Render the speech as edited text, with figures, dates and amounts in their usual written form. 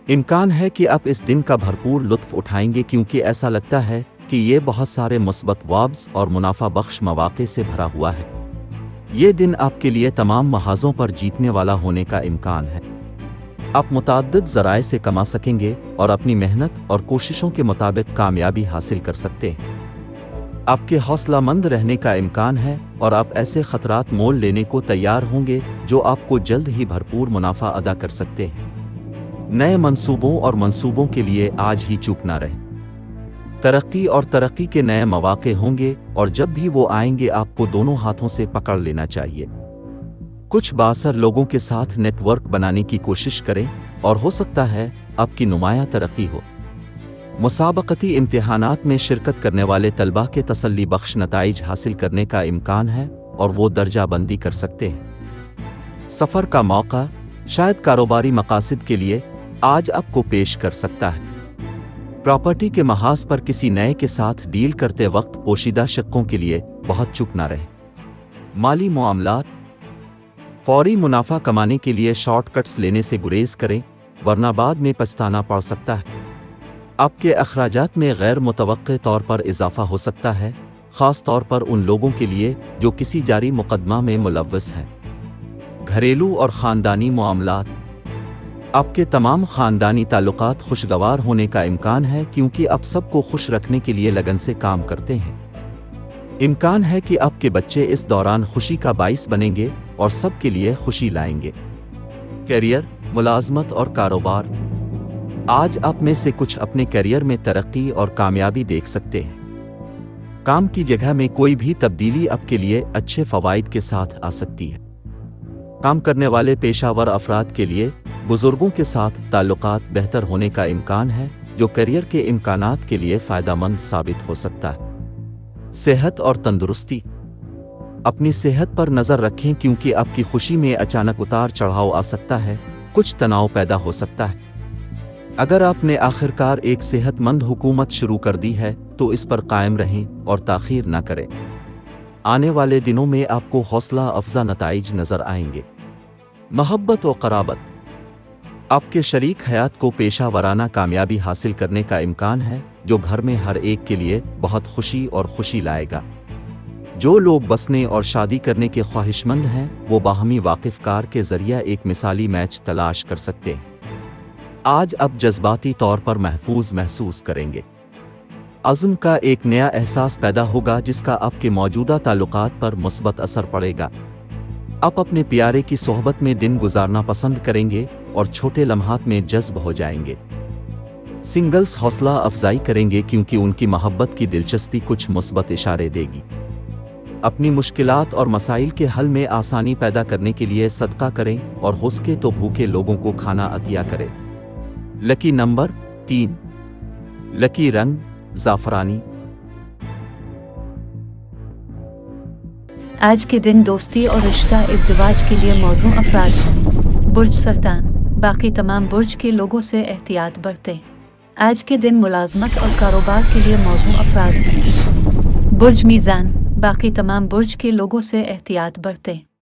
इम्कान है कि आप इस दिन का भरपूर लुत्फ उठाएंगे क्योंकि ऐसा लगता है कि ये बहुत सारे मुस्बत वाब्स और मुनाफा बख्श मौक़े से भरा हुआ है। ये दिन आपके लिए तमाम महाज़ों पर जीतने वाला होने का इम्कान है। आप मुतअद्दिद ज़राए से कमा सकेंगे और अपनी मेहनत और कोशिशों के मुताबिक कामयाबी हासिल कर सकते हैं। आपके हौसलामंद रहने का इम्कान है और आप ऐसे ख़तरात मोल लेने को तैयार होंगे जो आपको जल्द ही भरपूर मुनाफा अदा कर सकते हैं। नए मंसूबों और मंसूबों के लिए आज ही चूक ना रहे। तरक्की के नए मौक़े होंगे और जब भी वो आएंगे आपको दोनों हाथों से पकड़ लेना चाहिए। कुछ बाअसर लोगों के साथ नेटवर्क बनाने की कोशिश करें और हो सकता है आपकी नुमायां तरक्की हो। मुसाबकती इम्तिहानात में शिरकत करने वाले तलबा के तसल्ली बख्श नताइज हासिल करने का इम्कान है और वो दर्जा बंदी कर सकते हैं। सफ़र का मौका शायद कारोबारी मकासद के लिए आज आपको पेश कर सकता है। प्रॉपर्टी के महाज पर किसी नए के साथ डील करते वक्त पोशीदा शक्कों के लिए बहुत चुप ना रहे। माली मामलात फौरी मुनाफा कमाने के लिए शॉर्टकट्स लेने से गुरेज करें वरना बाद में पछताना पड़ सकता है। आपके अखराजात में गैर मुतवक्के तौर पर इजाफा हो सकता है, ख़ास तौर पर उन लोगों के लिए जो किसी जारी मुकदमा में मुलव्वस हैं। घरेलू और ख़ानदानी मामलात आपके तमाम ख़ानदानी ताल्लुकात खुशगवार होने का इम्कान है क्योंकि आप सबको खुश रखने के लिए लगन से काम करते हैं। इम्कान है कि आपके बच्चे इस दौरान खुशी का बाइस बनेंगे और सबके लिए खुशी लाएंगे। करियर, मुलाजमत और कारोबार आज आप में से कुछ अपने करियर में तरक्की और कामयाबी देख सकते हैं। काम की जगह में कोई भी तब्दीली आपके लिए अच्छे फ़वाइद के साथ आ सकती है। काम करने वाले पेशावर अफराद के लिए बुजुर्गों के साथ ताल्लुकात बेहतर होने का इम्कान है जो करियर के इम्कानात के लिए फ़ायदेमंद साबित हो सकता है। सेहत और तंदुरुस्ती अपनी सेहत पर नज़र रखें क्योंकि आपकी खुशी में अचानक उतार चढ़ाव आ सकता है, कुछ तनाव पैदा हो सकता है। अगर आपने आखिरकार एक सेहतमंद हुकूमत शुरू कर दी है तो इस पर कायम रहें और ताख़ीर न करें। आने वाले दिनों में आपको हौसला अफजा नताइज नज़र आएंगे। मोहब्बत और क़राबत आपके शरीक हयात को पेशा वराना कामयाबी हासिल करने का इम्कान है जो घर में हर एक के लिए बहुत खुशी और खुशी लाएगा। जो लोग बसने और शादी करने के ख्वाहिशमंद हैं वो बाहमी वाकिफ़कार के ज़रिए एक मिसाली मैच तलाश कर सकते हैं। आज आप जज्बाती तौर पर महफूज महसूस करेंगे। अज़्म का एक नया एहसास पैदा होगा जिसका आपके मौजूदा ताल्लुकात पर मुस्बत असर पड़ेगा। आप अपने प्यारे की सोहबत में दिन गुजारना पसंद करेंगे और छोटे लम्हात में जज्ब हो जाएंगे। सिंगल्स हौसला अफजाई करेंगे क्योंकि उनकी मोहब्बत की दिलचस्पी कुछ मुस्बत इशारे देगी। अपनी मुश्किलात और मसाइल के हल में आसानी पैदा करने के लिए सदका करें और हो सके तो भूखे लोगों को खाना अतिया करें। लकी नंबर 3, लकी रंग ज़ाफ़रानी। आज के दिन दोस्ती और रिश्ता इज़्दिवाज के लिए मौजू अफराद हैं। बुर्ज सरतान, बाकी तमाम बुर्ज के लोगों से एहतियात बरतें। आज के दिन मुलाजमत और कारोबार के लिए मौजू अफराद हैं। बुर्ज मीज़ान, बाकी तमाम बुर्ज के लोगों से एहतियात बरतें।